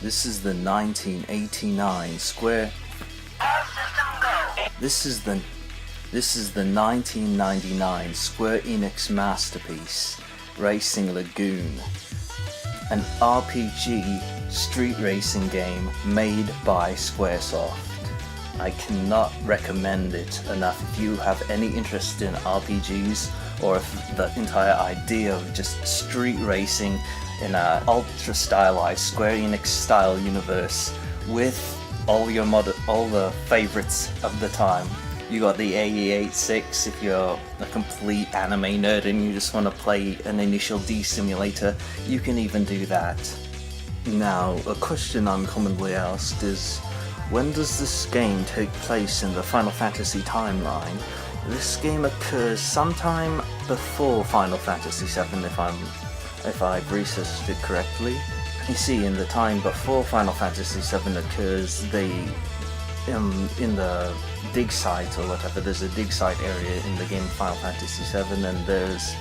This is the 1989 Square. This is the 1999 Square Enix masterpiece, Racing Lagoon, an RPG street racing game made by Squaresoft. I cannot recommend it enough. If you have any interest in RPGs, or if the entire idea of just street racing in a ultra stylized Square Enix style universe with all the favorites of the time. You got the AE86 if you're a complete anime nerd and you just want to play an initial D simulator, you can even do that. Now, a question I'm commonly asked is, when does this game take place in the Final Fantasy timeline? This game occurs sometime before Final Fantasy VII if I've researched it correctly. You see, in the time before Final Fantasy VII occurs, in the dig site or whatever, there's a dig site area in the game Final Fantasy VII, and there's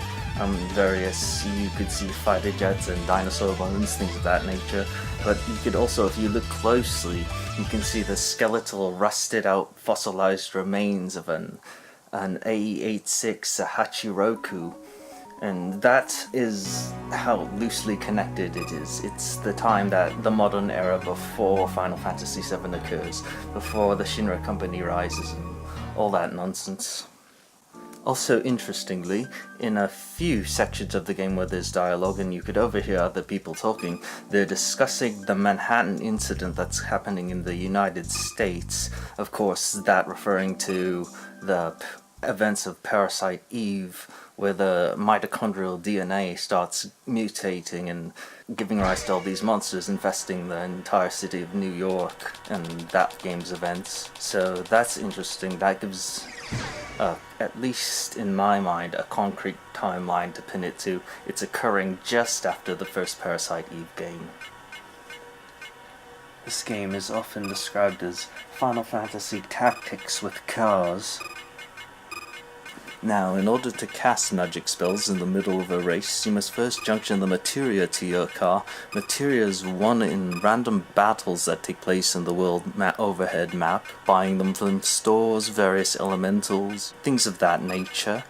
various, you could see fighter jets and dinosaur bones, things of that nature. But you could also, if you look closely, you can see the skeletal, rusted out, fossilized remains of an AE86 Hachiroku. And that is how loosely connected it is. It's the time that the modern era before Final Fantasy VII occurs, before the Shinra Company rises and all that nonsense. Also, interestingly, in a few sections of the game where there's dialogue and you could overhear other people talking, they're discussing the Manhattan incident that's happening in the United States. Of course, that referring to the events of Parasite Eve, where the mitochondrial DNA starts mutating and giving rise to all these monsters infesting the entire city of New York, and that game's events. So that's interesting. That gives, at least in my mind, a concrete timeline to pin it to. It's occurring just after the first Parasite Eve game. This game is often described as Final Fantasy Tactics with cars. Now, in order to cast magic spells in the middle of a race, you must first junction the materia to your car. Materia is won in random battles that take place in the world overhead map, buying them from stores, various elementals, things of that nature.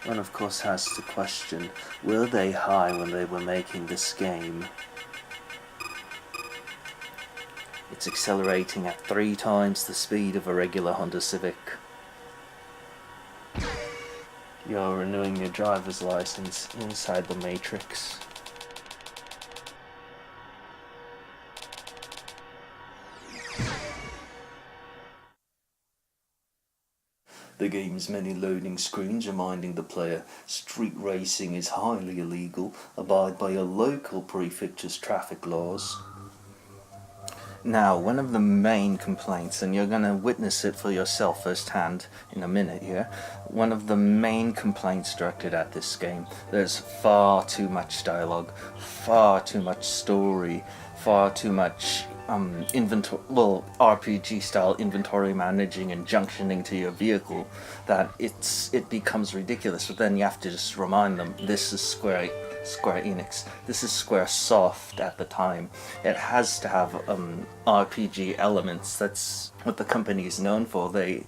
One of course has to question, were they high when they were making this game? It's accelerating at 3 times the speed of a regular Honda Civic. You're renewing your driver's license inside the Matrix. The game's many loading screens reminding the player street racing is highly illegal. Abide by your local prefecture's traffic laws. Now, one of the main complaints, and you're going to witness it for yourself firsthand in a minute here, one of the main complaints directed at this game, there's far too much dialogue, far too much story, far too much RPG style inventory managing and junctioning to your vehicle, that it becomes ridiculous. But then you have to just remind them, this is Square Enix. This is Squaresoft at the time. It has to have RPG elements. That's what the company is known for. They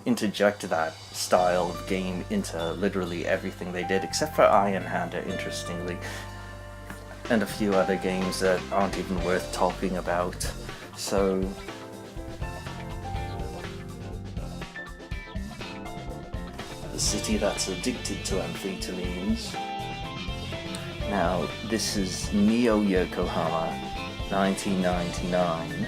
interject that style of game into literally everything they did, except for Iron Hander, interestingly, and a few other games that aren't even worth talking about. So the city that's addicted to amphetamines. Now, this is Neo Yokohama, 1999.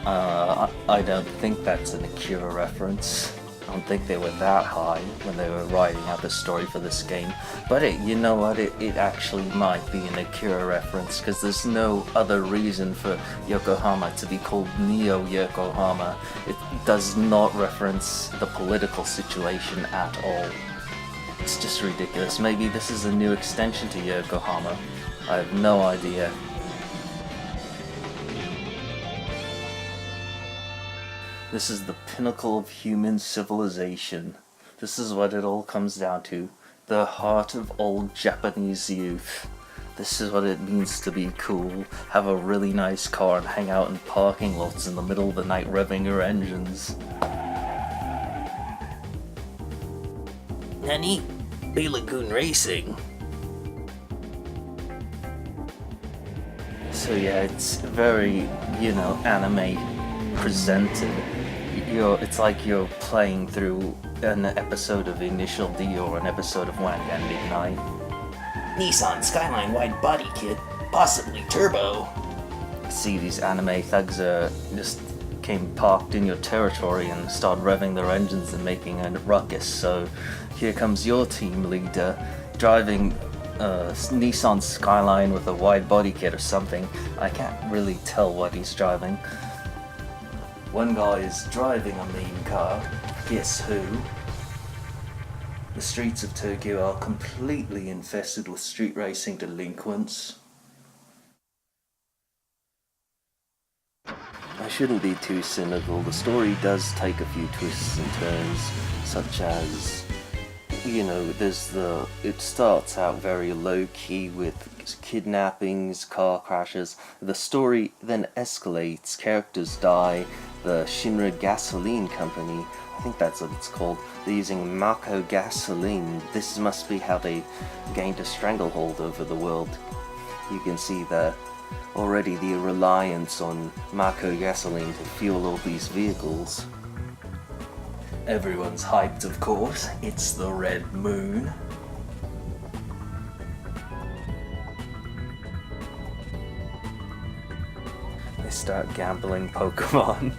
I don't think that's an Akira reference. I don't think they were that high when they were writing out the story for this game. But you know what, it actually might be an Akira reference, because there's no other reason for Yokohama to be called Neo Yokohama. It does not reference the political situation at all. It's just ridiculous. Maybe this is a new extension to Yokohama. I have no idea. This is the pinnacle of human civilization. This is what it all comes down to. The heart of old Japanese youth. This is what it means to be cool. Have a really nice car and hang out in parking lots in the middle of the night revving your engines. Nani? Be Lagoon Racing. So yeah, it's very, anime presented. It's like you're playing through an episode of Initial D or an episode of Wang at Midnight. Nissan Skyline wide body kit, possibly turbo. See, these anime thugs just came parked in your territory and started revving their engines and making a ruckus. So here comes your team leader driving a Nissan Skyline with a wide body kit or something. I can't really tell what he's driving. One guy is driving a mean car. Guess who? The streets of Tokyo are completely infested with street racing delinquents. I shouldn't be too cynical. The story does take a few twists and turns, such as, it starts out very low-key with kidnappings, car crashes. The story then escalates, characters die, the Shinra Gasoline Company, I think that's what it's called, they're using Mako gasoline. This must be how they gained a stranglehold over the world. You can see that already the reliance on Mako gasoline to fuel all these vehicles. Everyone's hyped, of course. It's the Red Moon. They start gambling Pokemon.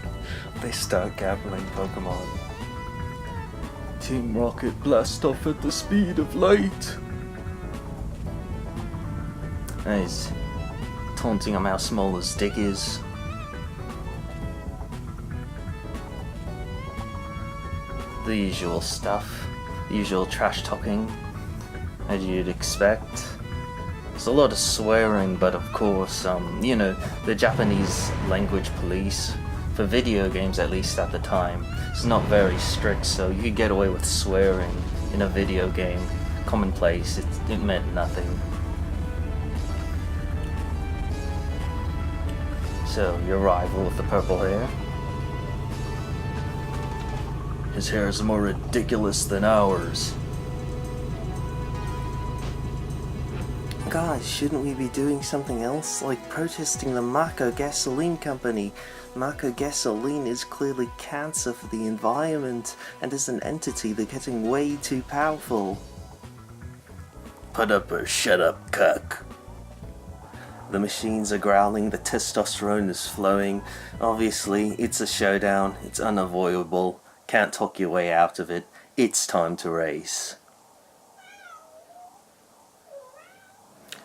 Team Rocket blast off at the speed of light. And he's taunting him how small his dick is. The usual stuff. The usual trash talking, as you'd expect. There's a lot of swearing, but of course, the Japanese language police, for video games at least at the time, it's not very strict, so you could get away with swearing in a video game. Commonplace, it meant nothing. So, your rival with the purple hair. His hair is more ridiculous than ours. Guys, shouldn't we be doing something else? Like protesting the Mako Gasoline Company? Mako Gasoline is clearly cancer for the environment, and as an entity they're getting way too powerful. Put up or shut up, cuck. The machines are growling, the testosterone is flowing. Obviously, it's a showdown, it's unavoidable. Can't talk your way out of it. It's time to race.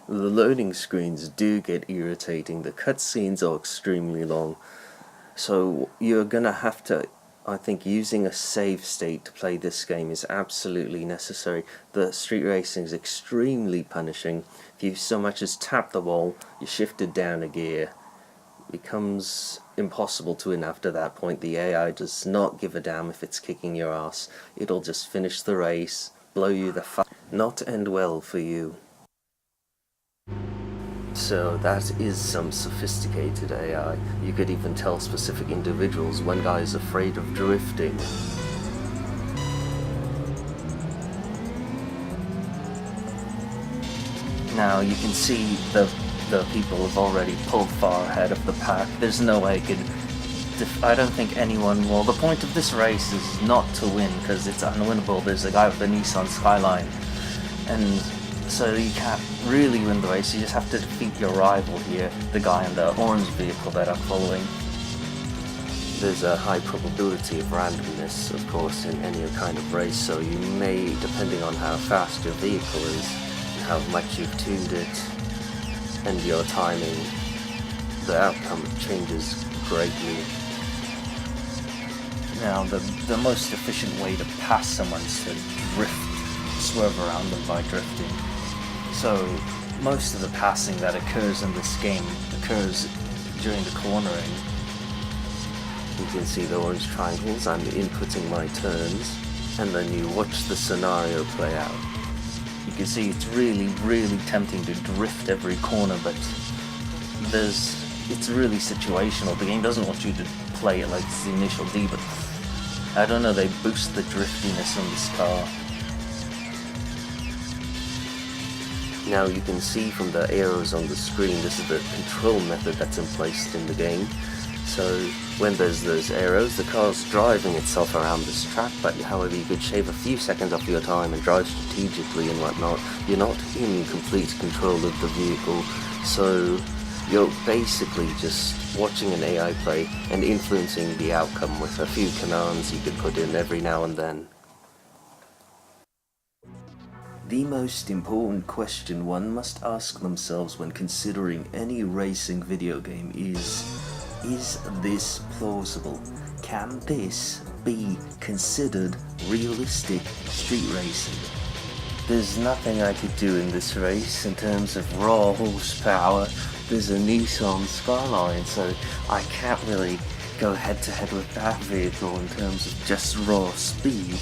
The loading screens do get irritating. The cutscenes are extremely long. So you're gonna have to, I think, using a save state to play this game is absolutely necessary. The street racing is extremely punishing. If you so much as tap the wall, you're shifted down a gear. It becomes impossible to win after that point. The AI does not give a damn if it's kicking your ass. It'll just finish the race, blow you the fuck, not end well for you. So that is some sophisticated AI. You could even tell specific individuals. One guy is afraid of drifting. Now you can see the people have already pulled far ahead of the pack. There's no way I don't think anyone will. The point of this race is not to win because it's unwinnable. There's a guy with a Nissan Skyline, and so you can't really win the race. You just have to defeat your rival here, the guy in the orange vehicle that I'm following. There's a high probability of randomness, of course, in any kind of race, so you may, depending on how fast your vehicle is and how much you've tuned it and your timing, the outcome changes greatly. Now, the most efficient way to pass someone is to swerve around them by drifting. So most of the passing that occurs in this game occurs during the cornering. You can see the orange triangles. I'm inputting my turns, and then you watch the scenario play out. You can see it's really tempting to drift every corner, but it's really situational. The game doesn't want you to play it like it's the initial D, but I don't know, they boost the driftiness on this car. Now you can see from the arrows on the screen, this is the control method that's in place in the game. So when there's those arrows, the car's driving itself around this track, but however you could shave a few seconds off your time and drive strategically and whatnot. You're not in complete control of the vehicle, so you're basically just watching an AI play and influencing the outcome with a few commands you could put in every now and then. The most important question one must ask themselves when considering any racing video game is this plausible? Can this be considered realistic street racing? There's nothing I could do in this race in terms of raw horsepower. There's a Nissan Skyline, so I can't really go head to head with that vehicle in terms of just raw speed.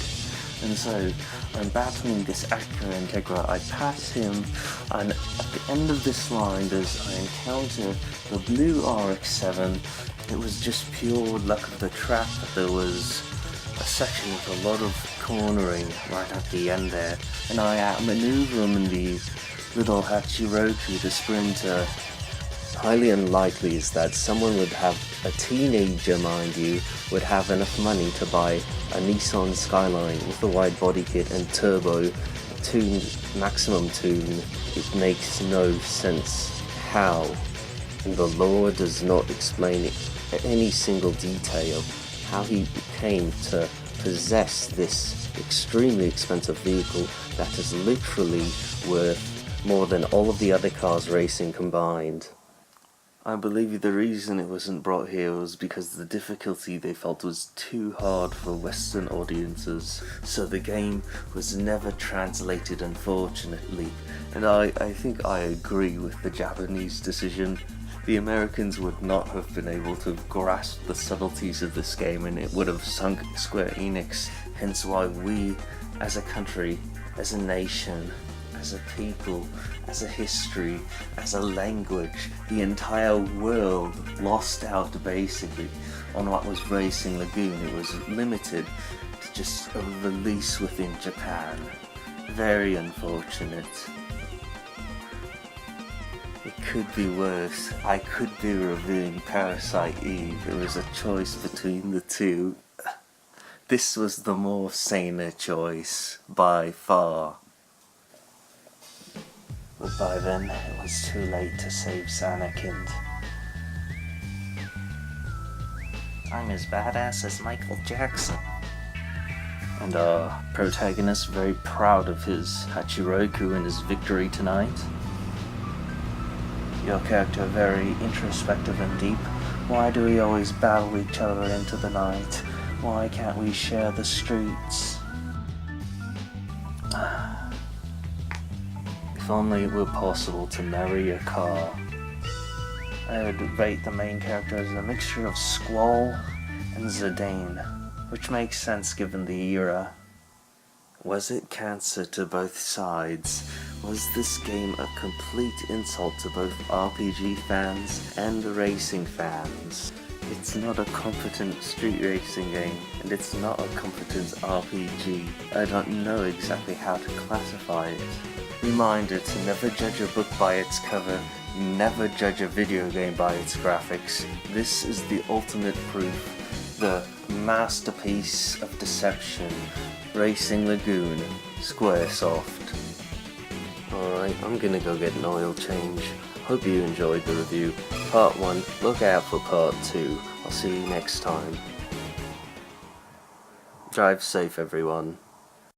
And so I'm battling this Acura Integra. I pass him, and at the end of this line I encounter the blue RX-7. It was just pure luck of the track that there was a section with a lot of cornering right at the end there, and I outmaneuver him in the little Hachiroku, the Sprinter. Highly unlikely is that someone would have, a teenager mind you, would have enough money to buy a Nissan Skyline with a wide body kit and turbo, tuned, maximum tune. It makes no sense how. The lore does not explain any single detail how he came to possess this extremely expensive vehicle that is literally worth more than all of the other cars racing combined. I believe the reason it wasn't brought here was because the difficulty they felt was too hard for Western audiences, so the game was never translated, unfortunately, and I think I agree with the Japanese decision. The Americans would not have been able to grasp the subtleties of this game, and it would have sunk Square Enix, hence why we, as a country, as a nation, as a people, as a history, as a language, the entire world lost out basically on what was Racing Lagoon. It was limited to just a release within Japan. Very unfortunate. It could be worse. I could be reviewing Parasite Eve. It was a choice between the two. This was the more saner choice, by far. But by then, it was too late to save Sanakind. I'm as badass as Michael Jackson. And our protagonist very proud of his Hachiroku and his victory tonight. Your character very introspective and deep. Why do we always battle each other into the night? Why can't we share the streets? If only it were possible to marry a car. I would rate the main character as a mixture of Squall and Zidane, which makes sense given the era. Was it cancer to both sides? Was this game a complete insult to both RPG fans and racing fans? It's not a competent street racing game, and it's not a competent RPG. I don't know exactly how to classify it. Reminder to never judge a book by its cover, never judge a video game by its graphics. This is the ultimate proof, the masterpiece of deception. Racing Lagoon, Squaresoft. Alright, I'm gonna go get an oil change. Hope you enjoyed the review. Part 1, look out for Part 2. I'll see you next time. Drive safe, everyone.